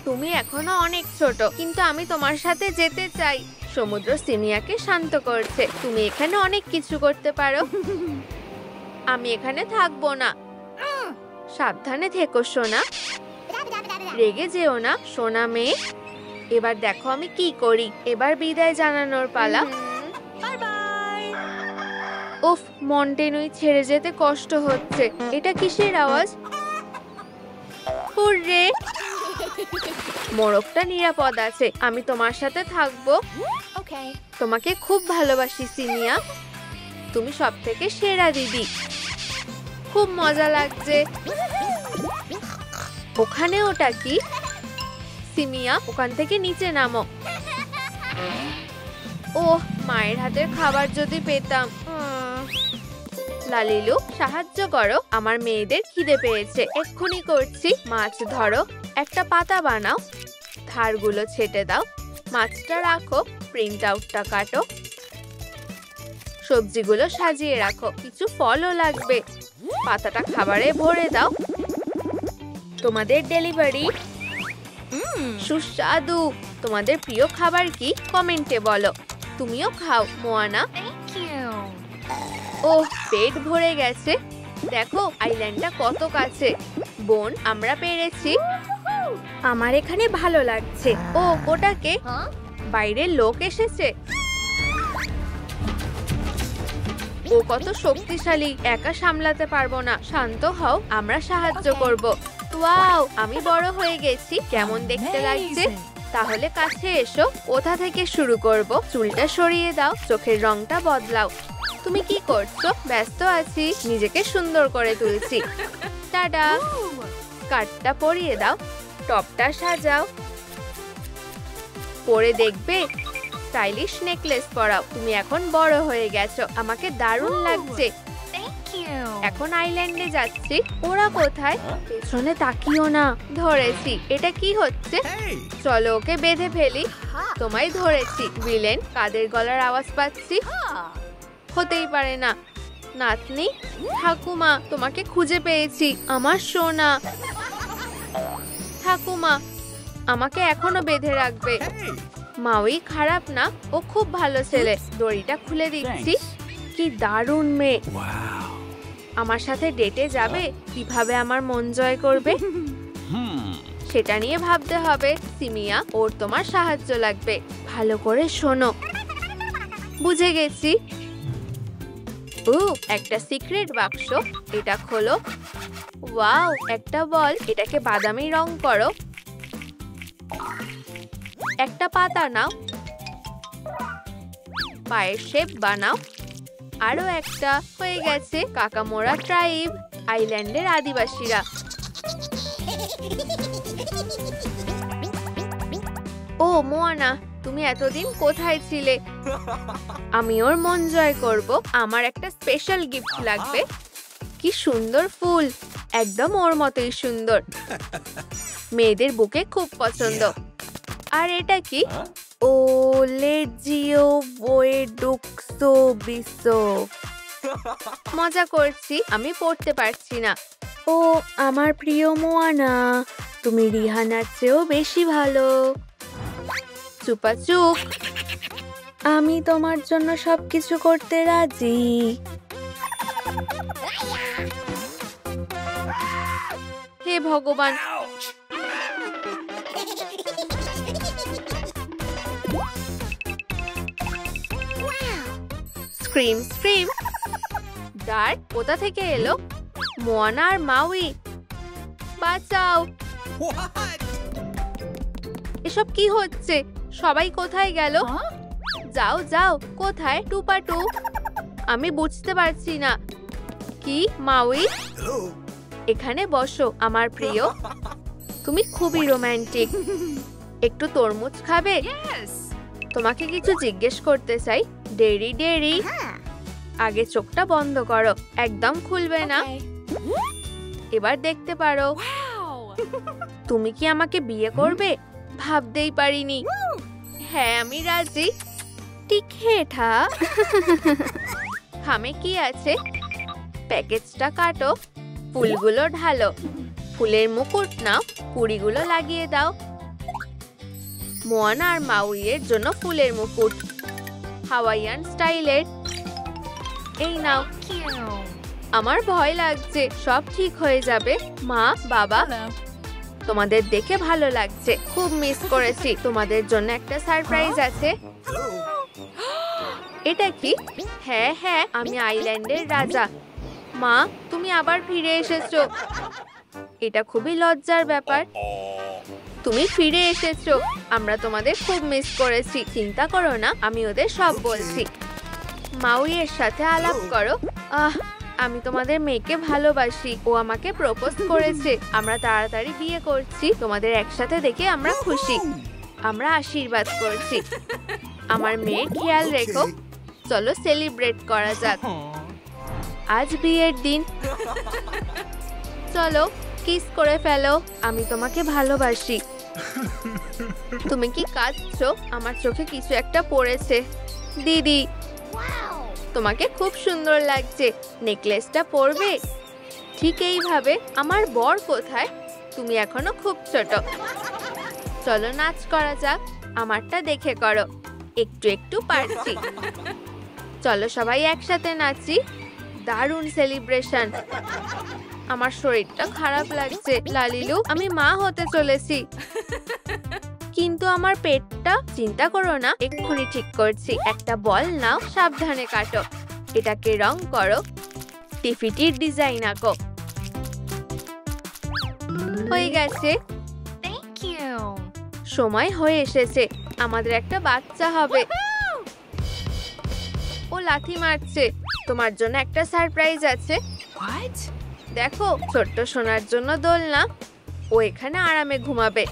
তুমি এখনো অনেক ছোট, কিন্তু আমি তোমার সাথে যেতে চাই। সমুদ্র সিমিয়াকে শান্ত করছে। তুমি এখানে অনেক কিছু করতে পারো। আমি এখানে থাকবো না। সাবধানে থেকো সোনা। রেগে যেও না সোনা মেয়ে। এবার দেখো আমি কি করি। এবার বিদায় জানানোর পালা। উফ, মন্টেনুই ছেড়ে যেতে কষ্ট হচ্ছে। এটা কিসের আওয়াজ? হুররে! মোরগটা নিরাপদ আছে। আমি তোমার সাথে থাকবো। তোমাকে খুব ভালোবাসি সিমিয়া। তুমি সবথেকে সেরা দিদি। খুব মজা লাগছে। ওখানে ওটা কি? সিমিয়া, ওখান থেকে নিচে নামো। ওহ, মায়ের হাতের খাবার যদি পেতাম। লালিলু, সাহায্য করো। আমার মেয়েদের খিদে পেয়েছে। এক্ষুনি করছি। মাছ ধরো, একটা পাতা বানাও, ধারগুলো ছেটে দাও, মাছটা রাখো, প্রিন্ট আউটটা কাটো, সবজিগুলো সাজিয়ে রাখো, কিছু ফলও লাগবে, পাতাটা খাবারে ভরে দাও। তোমাদের ডেলিভারি সুস্বাদু। তোমাদের প্রিয় খাবার কি কমেন্টে বলো। তুমিও খাও মোয়ানা। Thank you. ওহ, পেট ভরে গেছে। দেখো আইল্যান্ডটা কত কাছে। বোন, আমরা পেরেছি। আমার এখানে ভালো লাগছে। ও, ওটাকে Huh? বাইরের লোক এসেছে। ও কত শক্তিশালী, একা সামলাতে পারবো না। শান্ত হও, আমরা সাহায্য করব। ওয়াও, আমি বড় হয়ে গেছি। কেমন দেখতে লাগছে? তাহলে কাছে এসো। কোথা থেকে শুরু করব? চুলটা সরিয়ে দাও, চোখের রংটা বদলাও। তুমি কি করছো? ব্যস্ত আছি, নিজেকে সুন্দর করে তুলছি। টাটা। স্কার্টটা পরিয়ে দাও, টপটা সাজাও, পরে দেখবে স্টাইলিশ নেকলেস পরাও। তুমি এখন বড় হয়ে গেছো, আমাকে দারুণ লাগছে। Thank you. এখন আইল্যান্ডে যাচ্ছি। ওরা কোথায়? পেছনে তাকিও না। ধরেছি। এটা কি হচ্ছে? চলো ওকে বেঁধে ফেলি। তোমায় ধরেছি। ভিলেন, কাদের গলার আওয়াজ পাচ্ছি? হতেই পারে না। নাতনি, ঠাকুমা, তোমাকে খুঁজে পেয়েছি। আমার সোনা। ঠাকুমা, আমাকে এখনো বেঁধে রাখবে। মাউই খারাপ না, ও খুব ভালো ছেলে। দড়িটা খুলে দিচ্ছি। কি দারুণ মেয়ে। আমার সাথে ডেটে যাবে? কিভাবে আমার মন জয় করবে সেটা নিয়ে ভাবতে হবে। সিমিয়া, ওর তোমার সাহায্য লাগবে। ভালো করে শোনো। বুঝে গেছি। ও, একটা সিক্রেট বাক্স। এটা খোলো। ওয়াও, একটা বল। এটাকে বাদামি রং করো। একটা পাতা নাও, পায়ের শেপ বানাও। আরো একটা। হয়ে গেছে। কাকামোরা ট্রাইব, আইল্যান্ডের আদিবাসীরা। ও মোয়ানা, তুমি এতদিন কোথায় ছিলে? আমি ওর মন জয় করব। আমার একটা স্পেশাল গিফট লাগবে। কি সুন্দর ফুল, একদম ওর মতোই সুন্দর। মেয়েদের বুকে খুব পছন্দ। আর এটা কি? ও লেজিও বোয়েডুকসো বিসো। মজা করছি, আমি পড়তে পারছি না। ও আমার প্রিয় মোয়ানা, তুমি রিহানার চেয়েও বেশি ভালো। চুপাচুপ, আমি তোমার জন্য সবকিছু করতে রাজি। হে ভগবান। Scream scream. ডার্ক কোথা থেকে এলো? মোয়ানা আর মাউই, বাঁচাও। এসব কি হচ্ছে? সবাই কোথায় গেল? Huh? যাও যাও। কোথায় টুপাটু? আমি বুঝতে পারছি না। কি মাউই? এখানে বসো আমার প্রিয়। তুমি খুবই রোমান্টিক। একটু তরমুজ খাবে? Yes. তোমাকে কিছু জিজ্ঞেস করতে চাই। ডেরি ডেরি। আগে চোখটা বন্ধ করো, একদম খুলবে না। Okay. এবার দেখতে পারো। Wow. তুমি কি আমাকে বিয়ে করবে? ভাবতেই পারিনি। হ্যাঁ, আমি রাজি। ঠিক হেঠা। খামে কি আছে? প্যাকেজটা কাটো, ফুলগুলো ঢালো, ফুলের মুকুট নাও, কুড়িগুলো লাগিয়ে দাও। মোয়ানা আর মাউইয়ের জন্য ফুলের মুকুট, হাওয়াইয়ান স্টাইলের। এই নাও। Thank you. আমার ভয় লাগছে। সব ঠিক হয়ে যাবে। মা, বাবা, Hello. তোমাদের দেখে ভালো লাগছে। খুব মিস করেছি। তোমাদের জন্য একটা সারপ্রাইজ আছে। এটা কি? হ্যাঁ হ্যাঁ, আমি আইল্যান্ডের রাজা। মা, তুমি আবার ফিরে এসেছো। এটা খুবই লজ্জার ব্যাপার। তুমি ফিরে এসেছো। আমরা তোমাদের খুব মিস করেছি। চিন্তা করো না, আমি ওদের সব বলছি। মাউইয়ের সাথে আলাপ করো। আমি তোমাদের মেয়েকে ভালোবাসি। ও আমাকে প্রপোজ করেছে। আমরা তাড়াতাড়ি বিয়ে করছি। তোমাদের একসাথে দেখে আমরা খুশি। আমরা আশীর্বাদ করছি। আমার মেয়ের খেয়াল রেখো। চলো সেলিব্রেট করা যাক। আজ বিয়ের দিন। চলো কিস করে ফেলো। আমি তোমাকে ভালোবাসি। তুমি কি কাঁদছো? আমার চোখে কিছু একটা পড়েছে। দিদি, তোমাকে খুব সুন্দর লাগছে। নেকলেসটা পরবে? ঠিক এইভাবে। আমার বর কোথায়? তুমি এখনো খুব ছোট। চলো নাচ করা যাক। আমারটা দেখে করো। একটু একটু পারছি। চলো সবাই একসাথে নাচি। দারুণ সেলিব্রেশন। আমার শরীরটা খারাপ লাগছে লালিলু, আমি মা হতে চলেছি। কিন্তু আমার পেটটা? চিন্তা করো না, এক্ষুনি ঠিক করছি। একটা বল নাও, সাবধানে কাটো। এটাকে রং করো, টিফিটির ডিজাইন আঁকো। হয়ে গেছে। Thank you. সময় হয়ে এসেছে। আমাদের একটা বাচ্চা হবে। ও লাথি মারছে। তোমার জন্য একটা সারপ্রাইজ আছে। What? দেখো, ছোট্ট সোনার জন্য দোলনা। ও এখানে আরামে ঘুমাবে।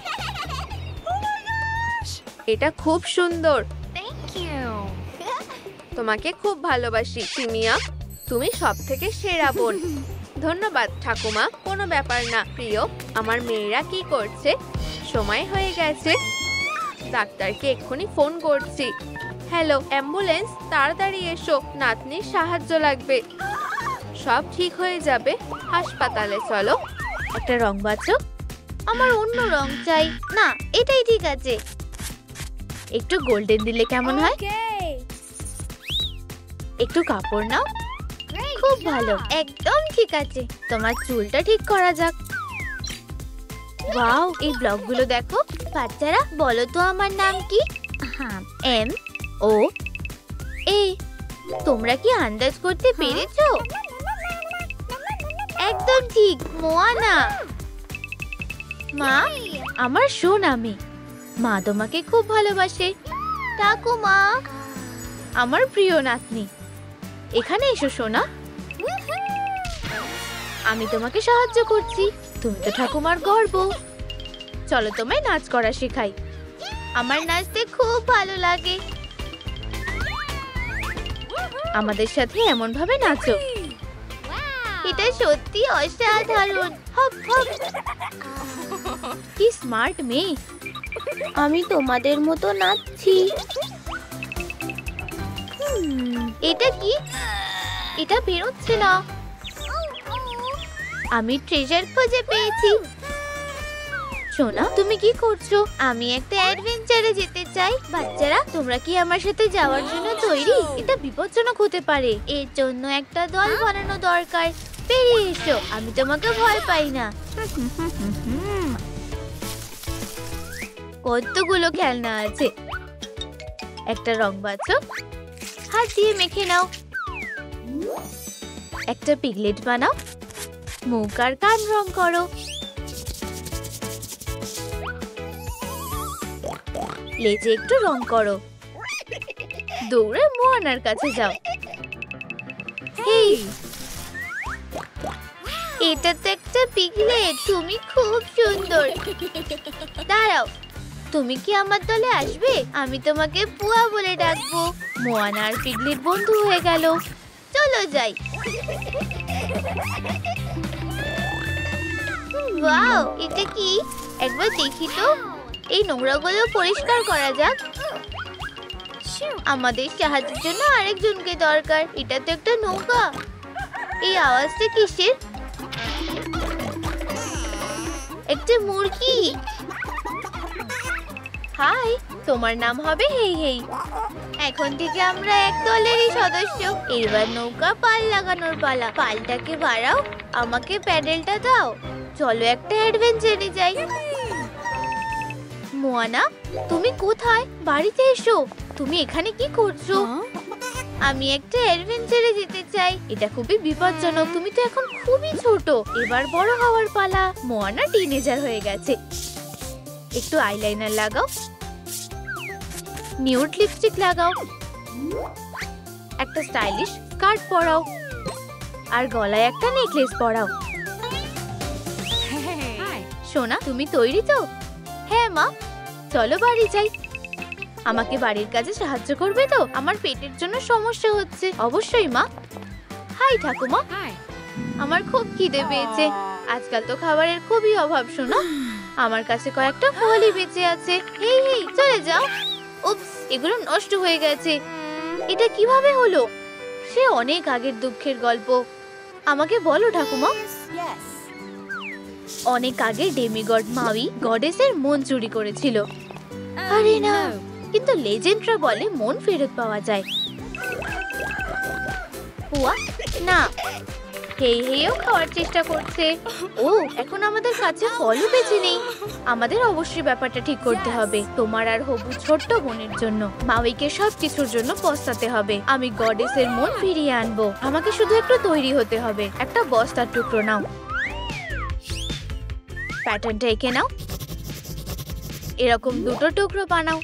এটা খুব সুন্দর। Thank you. তোমাকে খুব ভালোবাসি সিমিয়া। তুমি সব থেকে সেরা বোন। ধন্যবাদ ঠাকুমা। কোনো ব্যাপার না প্রিয়। আমার মেয়েরা কি করছে? সময় হয়ে গেছে। ডাক্তারকে এক্ষুনি ফোন করছি। হ্যালো অ্যাম্বুলেন্স, তাড়াতাড়ি এসো, নাতনির সাহায্য লাগবে। সব ঠিক হয়ে যাবে। হাসপাতালে চলো। একটা রং বাছো। আমার অন্য রং চাই। না, এটাই ঠিক আছে। একটু গোল্ডেন দিলে কেমন হয়? একটু কাপড় নাও। খুব ভালো, একদম ঠিক আছে। তোমার চুলটা ঠিক করা যাক। ওয়াও, এই ব্লগগুলো দেখো। বাচ্চারা বলো তো আমার নাম কি? হ্যাঁ, MOA। তোমরা কি আন্দাজ করতে পেরেছো? একদম ঠিক, মোয়ানা। মা, আমার শোন, আমি মা তোমাকে খুব ভালোবাসে। ঠাকুমা, আমার প্রিয় নাতনি, এখানে এসো সোনা। আমি তোমাকে সাহায্য করছি। তুমি তো ঠাকুমার গর্ব। চলো তোমায় নাচ করা শেখাই। আমার নাচতে খুব ভালো লাগে। আমাদের সাথে এমন ভাবে নাচো। এটা সত্যি অসাধারণ। Hop hop. কি স্মার্ট মেয়ে। আমি তোমাদের মতো নাচছি। এটা কি? এটা বেরোচ্ছে না। আমি ট্রেজার খুঁজে পেয়েছি। সোনা, তুমি কি করছো? আমি একটা অ্যাডভেঞ্চারে যেতে চাই। বাচ্চারা, তোমরা কি আমার সাথে যাওয়ার জন্য তৈরি? এটা বিপজ্জনক হতে পারে। এর জন্য একটা দল বানানো দরকার। বেরিয়ে এসো, আমি তোমাকে ভয় পাই না। কতগুলো খেলনা আছে। একটা রং বাছো। হাত দিয়ে মেখে নাও। একটা পিগলেট বানাও। মুখ আর কান রং করো। লেজে একটু রং করো। দৌড়ে মোয়ানার কাছে যাও। হেই, এটা তো একটা পিগলেট। তুমি খুব সুন্দর। দাঁড়াও, তুমি কি আমার দলে আসবে? আমি তোমাকে পুয়া বলে ডাকবো। মোয়ানা আর পিগলেট বন্ধু হয়ে গেল। চলো যাই। ওয়াও, এটা কি? একবার দেখি তো। এই নোংরাগুলো পরিষ্কার করা যাক। আমাদের সাহায্যের জন্য আরেকজনকে দরকার। এটা তো একটা নৌকা। এই আওয়াজটা কিসের? একটা মুরগি। হাই, তোমার নাম হবে হেই হেই। এখন থেকে আমরা এক দলেরই সদস্য। এবার নৌকা পাল লাগানোর পালা। পালটাকে বাড়াও, আমাকে প্যাডেলটা দাও। চলো একটা অ্যাডভেঞ্চারে যাই। মোয়ানা, তুমি কোথায়? বাড়িতে এসো। তুমি এখানে কি করছো? আমি একটা অ্যাডভেঞ্চারে যেতে চাই। এটা খুবই বিপজ্জনক। তুমি তো এখন খুবই ছোট। এবার বড় হওয়ার পালা। মোয়ানা টিনেজার হয়ে গেছে। একটু আইলাইনার লাগাও। নিউড লিপস্টিক লাগাও। একটা স্টাইলিশ স্কার্ট পরাও। আর গলায় একটা নেকলেস পরাও। সোনা, তুমি তৈরি তো? হ্যাঁ মা, চলো বাড়ি যাই। আমাকে বাড়ির কাজে সাহায্য করবে তো? আমার পেটের জন্য সমস্যা হচ্ছে। অবশ্যই মা। হাই ঠাকুমা। আমার খুব খিদে পেয়েছে। আজকাল তো খাবারের খুবই অভাব। শোনো, আমার কাছে কয়েকটা ফলই বেঁচে আছে। হেই হেই, চলে যাও। উপস, এগুলো নষ্ট হয়ে গেছে। এটা কিভাবে হলো? সে অনেক আগের দুঃখের গল্প। আমাকে বলো ঠাকুমা। অনেক আগে ডেমিগড মাউই গডেসের মন চুরি করেছিল। আরে না, কিন্তু লেজেন্ডরা বলে মন ফেরত পাওয়া যায়। হুয়া না, হেই হেইও খাওয়ার চেষ্টা করছে। ও, এখন আমাদের কাছে ফলও বেঁচে নেই। আমাদের অবশ্যই ব্যাপারটা ঠিক করতে হবে, তোমার আর হবু ছোট্ট বোনের জন্য। মাউইকে সবকিছুর জন্য পস্তাতে হবে। আমি গডেসের মন ফিরিয়ে আনবো। আমাকে শুধু একটু তৈরি হতে হবে। একটা বস্তার টুকরো নাও, প্যাটার্নটা এঁকে নাও, এরকম দুটো টুকরো বানাও।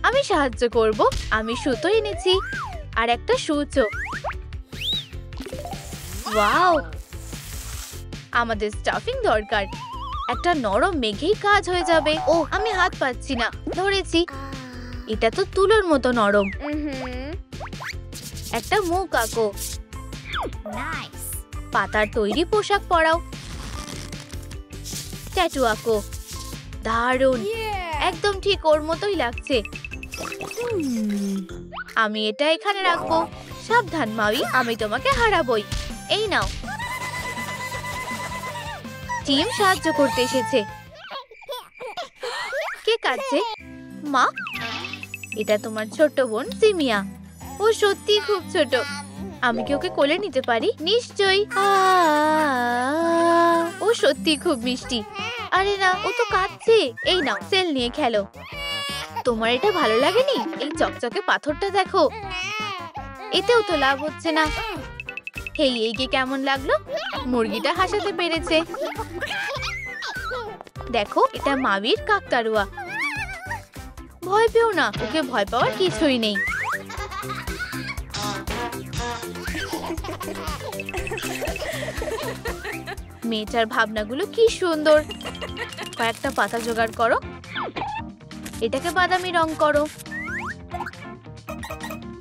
আমি সাহায্য করব। আমি সুতো এনেছি আর একটা সূচও। ওয়াও, আমাদের স্টাফিং দরকার। একটা নরম মেঘেই কাজ হয়ে যাবে। ও, আমি হাত পাচ্ছি না। ধরেছি। এটা তো তুলোর মতো নরম। একটা মুখ আঁকো। Nice. পাতার তৈরি পোশাক পরাও। ট্যাটু আঁকো। দারুণ, একদম ঠিক ওর মতোই লাগছে। আমি এটা এখানে রাখবো। সাবধান মাউই, আমি তোমাকে হারাবই। এই নাও। টিম সাহায্য করতে এসেছে। কে কাঁদছে? মা, এটা তোমার ছোট বোন সিমিয়া। ও সত্যি খুব ছোট। আমি কি ওকে কোলে নিতে পারি? নিশ্চয়ই। ও সত্যি খুব মিষ্টি। আরে না, ও তো কাঁদছে। এই নাও, সেল নিয়ে খেলো। তোমার এটা ভালো লাগেনি? এই চকচকে পাথরটা দেখো। এতেও তো লাভ হচ্ছে না। হেই, এইকে কেমন লাগলো? মুরগিটা হাসাতে পেরেছে। দেখো, এটা মাউইর কাকতাড়ুয়া। ভয় পেও না, ওকে ভয় পাওয়ার কিছুই নেই। মেয়েটার ভাবনাগুলো কি সুন্দর। কয়েকটা পাতা জোগাড় করো। এটাকে বাদামি রং করো।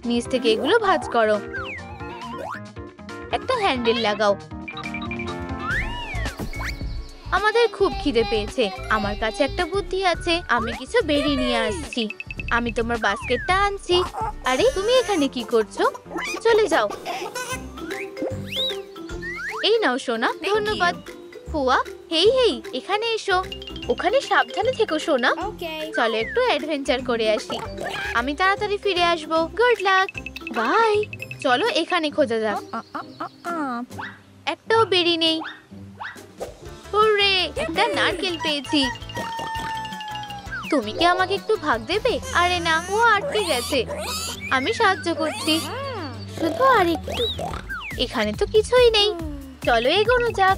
নিচ থেকে এগুলো ভাঁজ করো। একটা হ্যান্ডেল লাগাও। আমাদের খুব খিদে পেয়েছে। আমার কাছে একটা বুদ্ধি আছে। আমি কিছু বেরি নিয়ে আসছি। আমি তোমার বাস্কেটটা আনছি। আরে, তুমি এখানে কি করছো? চলে যাও। এই নাও সোনা। ধন্যবাদ। ফুয়া, হেই হেই, এখানে এসো। ওখানে সাবধানে থেকো সোনা। চলো একটু অ্যাডভেঞ্চার করে আসি। আমি তাড়াতাড়ি ফিরে আসবো। Good luck. বাই। চলো এখানে খোঁজা যাক। একটাও বেরি নেই। হুররে, একটা নারকেল পেয়েছি। তুমি কি আমাকে একটু ভাগ দেবে? আরে না, ও আটকে গেছে। আমি সাহায্য করছি। শুধু আর একটু। এখানে তো কিছুই নেই। চলো এগোনো যাক।